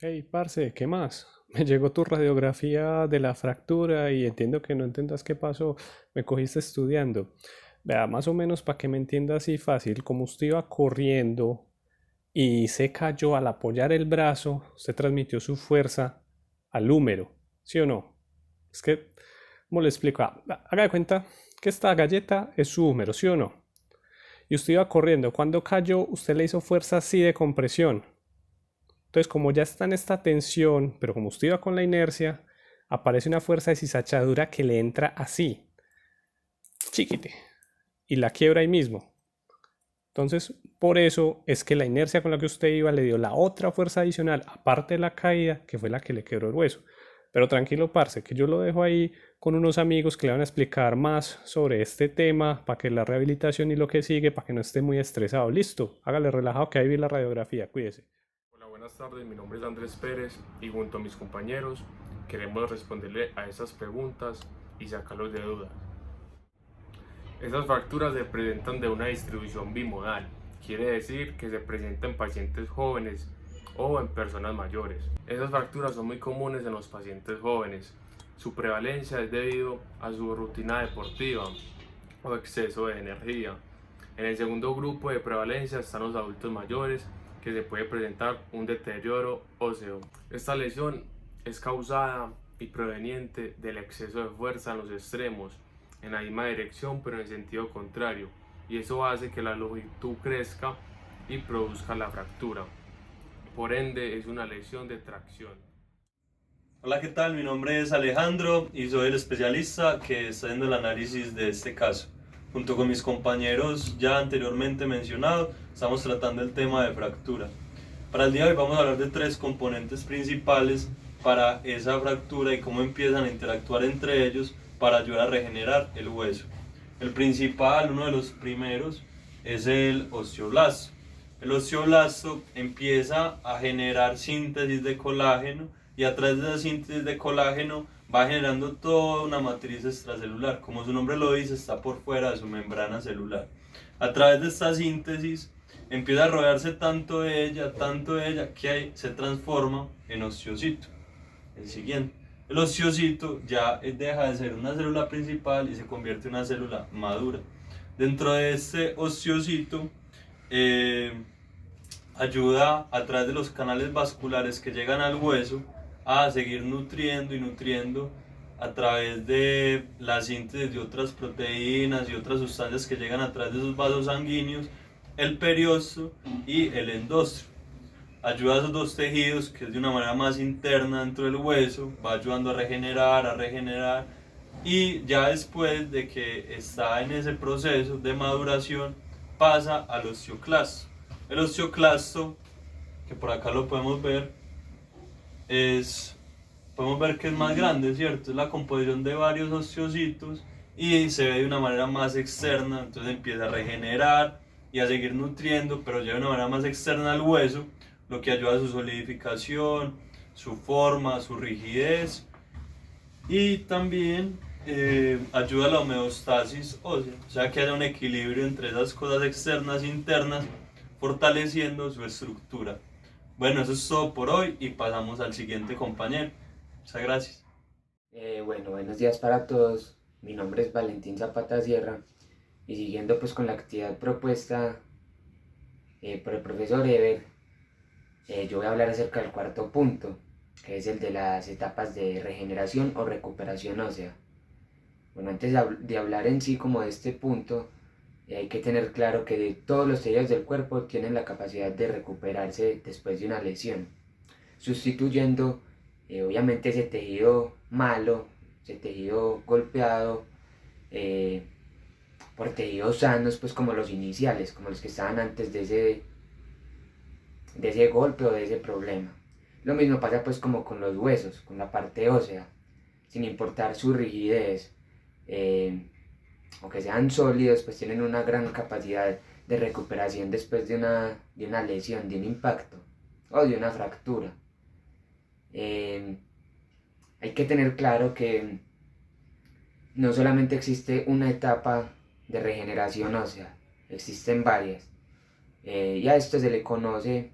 Hey, parce, ¿qué más? Me llegó tu radiografía de la fractura y entiendo que no entendas qué pasó. Me cogiste estudiando. Vea, más o menos para que me entienda así fácil, como usted iba corriendo y se cayó al apoyar el brazo, usted transmitió su fuerza al húmero, ¿sí o no? Es que, ¿cómo le explico? Haga de cuenta que esta galleta es su húmero, ¿sí o no? Y usted iba corriendo. Cuando cayó, usted le hizo fuerza así de compresión. Entonces, como ya está en esta tensión, pero como usted iba con la inercia, aparece una fuerza de cizachadura que le entra así, chiquite, y la quiebra ahí mismo. Entonces, por eso es que la inercia con la que usted iba le dio la otra fuerza adicional, aparte de la caída, que fue la que le quebró el hueso. Pero tranquilo, parce, que yo lo dejo ahí con unos amigos que le van a explicar más sobre este tema, para que la rehabilitación y lo que sigue, para que no esté muy estresado. Listo, hágale relajado que ahí vi la radiografía, cuídese. Hola, buenas tardes. Mi nombre es Andrés Pérez y junto a mis compañeros queremos responderle a esas preguntas y sacarlos de dudas. Esas fracturas se presentan de una distribución bimodal, quiere decir que se presentan en pacientes jóvenes o en personas mayores. Esas fracturas son muy comunes en los pacientes jóvenes. Su prevalencia es debido a su rutina deportiva o exceso de energía. En el segundo grupo de prevalencia están los adultos mayores, que se puede presentar un deterioro óseo. Esta lesión es causada y proveniente del exceso de fuerza en los extremos, en la misma dirección pero en sentido contrario, y eso hace que la longitud crezca y produzca la fractura. Por ende, es una lesión de tracción. Hola, ¿qué tal? Mi nombre es Alejandro y soy el especialista que está haciendo el análisis de este caso. Junto con mis compañeros ya anteriormente mencionados, estamos tratando el tema de fractura. Para el día de hoy vamos a hablar de tres componentes principales para esa fractura y cómo empiezan a interactuar entre ellos para ayudar a regenerar el hueso. El principal, uno de los primeros, es el osteoblasto. El osteoblasto empieza a generar síntesis de colágeno y a través de esa síntesis de colágeno va generando toda una matriz extracelular. Como su nombre lo dice, está por fuera de su membrana celular. A través de esta síntesis empieza a rodearse tanto de ella, que ahí se transforma en osteocito. El siguiente. El osteocito ya deja de ser una célula principal y se convierte en una célula madura. Dentro de este osteocito eh, ayuda a través de los canales vasculares que llegan al hueso a seguir nutriendo y nutriendo a través de la síntesis de otras proteínas y otras sustancias que llegan a través de esos vasos sanguíneos, el periósteo y el endostrio. Ayuda a esos dos tejidos, que es de una manera más interna dentro del hueso, va ayudando a regenerar, y ya después de que está en ese proceso de maduración, pasa al osteoclasto. El osteoclasto, que por acá lo podemos ver, es, podemos ver que es más grande, ¿cierto? Es la composición de varios osteocitos y se ve de una manera más externa, entonces empieza a regenerar y a seguir nutriendo, pero ya de una manera más externa al hueso, lo que ayuda a su solidificación, su forma, su rigidez, y también ayuda a la homeostasis ósea, o sea que haya un equilibrio entre esas cosas externas e internas, fortaleciendo su estructura. Bueno, eso es todo por hoy y pasamos al siguiente compañero. Muchas gracias. Bueno, buenos días para todos. Mi nombre es Valentín Zapata Sierra y siguiendo pues con la actividad propuesta por el profesor Eber, yo voy a hablar acerca del cuarto punto, que es el de las etapas de regeneración o recuperación ósea. Bueno, antes de hablar en sí como de este punto, hay que tener claro que todos los tejidos del cuerpo tienen la capacidad de recuperarse después de una lesión, sustituyendo obviamente ese tejido malo, ese tejido golpeado, eh, por tejidos sanos, pues como los iniciales, como los que estaban antes de ese golpe o de ese problema. Lo mismo pasa pues como con los huesos, con la parte ósea, sin importar su rigidez, eh, o que sean sólidos, pues tienen una gran capacidad de recuperación después de una lesión, de un impacto o de una fractura. Eh, Hay que tener claro que no solamente existe una etapa de regeneración ósea, existen varias. Y a esto se le conoce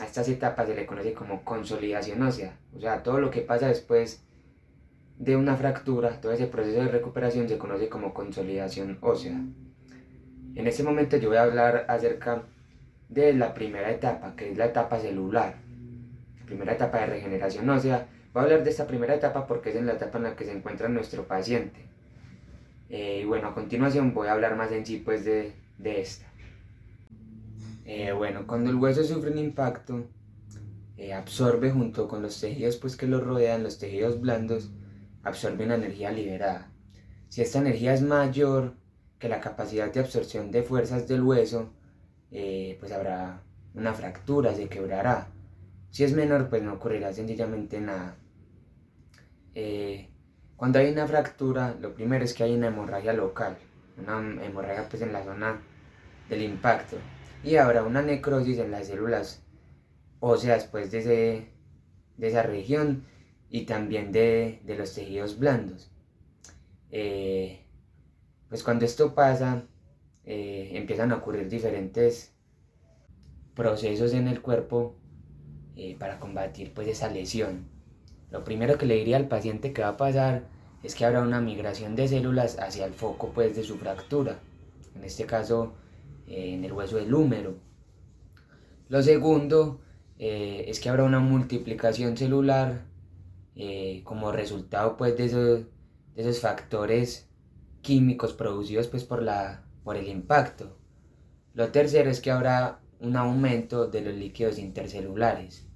a estas etapas se le conoce como consolidación ósea. O sea, todo lo que pasa después de una fractura, todo ese proceso de recuperación se conoce como consolidación ósea. En este momento yo voy a hablar acerca de la primera etapa, que es la etapa celular, la primera etapa de regeneración ósea. Voy a hablar de esta primera etapa porque es en la etapa en la que se encuentra nuestro paciente. Y bueno, a continuación voy a hablar más en sí pues de esta. Bueno, cuando el hueso sufre un impacto, absorbe junto con los tejidos pues que lo rodean, los tejidos blandos, absorbe una energía liberada. Si esta energía es mayor que la capacidad de absorción de fuerzas del hueso, pues habrá una fractura, se quebrará. Si es menor, pues no ocurrirá sencillamente nada. Cuando hay una fractura, lo primero es que hay una hemorragia local, una hemorragia pues en la zona del impacto, y habrá una necrosis en las células óseas pues de esa región y también de los tejidos blandos. Pues cuando esto pasa, empiezan a ocurrir diferentes procesos en el cuerpo para combatir pues esa lesión. Lo primero que le diría al paciente que va a pasar es que habrá una migración de células hacia el foco pues de su fractura, en este caso en el hueso del húmero. Lo segundo es que habrá una multiplicación celular como resultado pues de esos factores químicos producidos pues por el impacto. Lo tercero es que habrá un aumento de los líquidos intercelulares,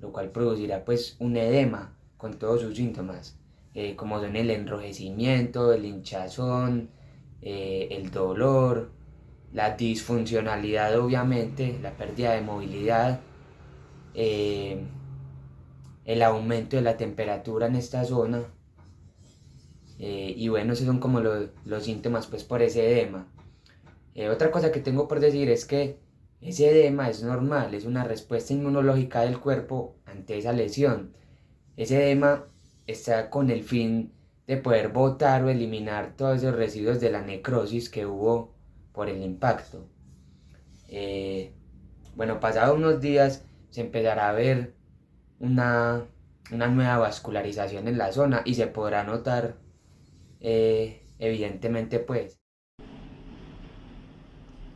lo cual producirá pues un edema con todos sus síntomas, como son el enrojecimiento, el hinchazón, el dolor, la disfuncionalidad obviamente, la pérdida de movilidad, el aumento de la temperatura en esta zona, y bueno, esos son como los síntomas pues por ese edema. Otra cosa que tengo por decir es que ese edema es normal, es una respuesta inmunológica del cuerpo ante esa lesión. Ese edema está con el fin de poder botar o eliminar todos esos residuos de la necrosis que hubo por el impacto. Bueno, pasados unos días se empezará a ver una nueva vascularización en la zona y se podrá notar evidentemente pues.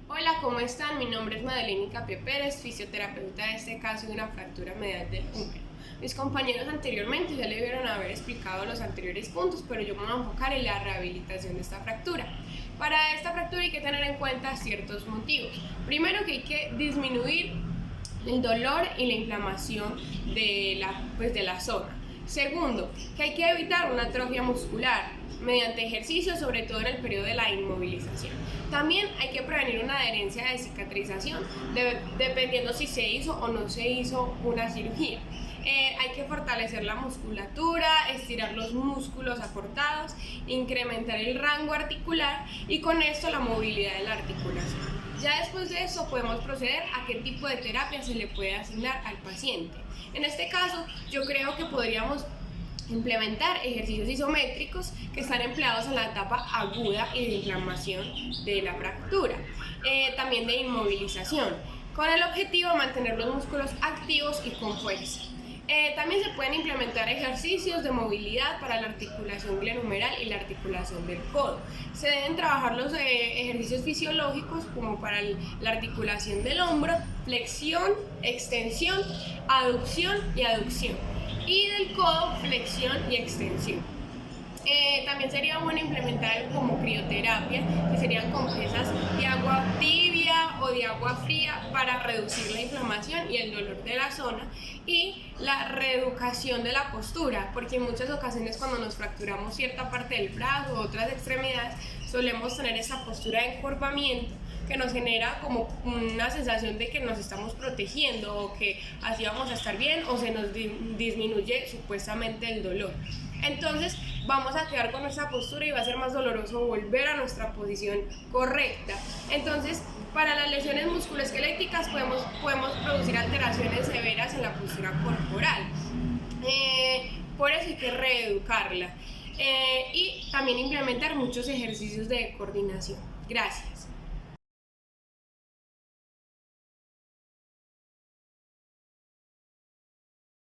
Hola, ¿cómo están? Mi nombre es Madeleine Capria Pérez, fisioterapeuta de este caso de una fractura medial del húmero. Mis compañeros anteriormente ya le debieron haber explicado los anteriores puntos, pero yo me voy a enfocar en la rehabilitación de esta fractura. Para esta fractura hay que tener en cuenta ciertos motivos. Primero, que hay que disminuir el dolor y la inflamación de la zona. Segundo, que hay que evitar una atrofia muscular mediante ejercicio, sobre todo en el periodo de la inmovilización. También hay que prevenir una adherencia de cicatrización, dependiendo si se hizo o no se hizo una cirugía. Hay que fortalecer la musculatura, estirar los músculos acortados, incrementar el rango articular y con esto la movilidad de la articulación. Ya después de eso podemos proceder a qué tipo de terapia se le puede asignar al paciente. En este caso, yo creo que podríamos implementar ejercicios isométricos que están empleados en la etapa aguda y de inflamación de la fractura, también de inmovilización, con el objetivo de mantener los músculos activos y con fuerza. También se pueden implementar ejercicios de movilidad para la articulación glenohumeral y la articulación del codo. Se deben trabajar los ejercicios fisiológicos como para la articulación del hombro, flexión, extensión, aducción y aducción. Y del codo, flexión y extensión. También sería bueno implementar como crioterapia, que serían compresas de agua tibia o de agua fría para reducir la inflamación y el dolor de la zona, y la reeducación de la postura, porque en muchas ocasiones cuando nos fracturamos cierta parte del brazo o otras extremidades solemos tener esa postura de encorvamiento que nos genera como una sensación de que nos estamos protegiendo o que así vamos a estar bien, o se nos disminuye supuestamente el dolor. Entonces vamos a quedar con nuestra postura y va a ser más doloroso volver a nuestra posición correcta. Entonces, para las lesiones musculoesqueléticas podemos producir alteraciones severas en la postura corporal. Por eso hay que reeducarla. Y también implementar muchos ejercicios de coordinación. Gracias.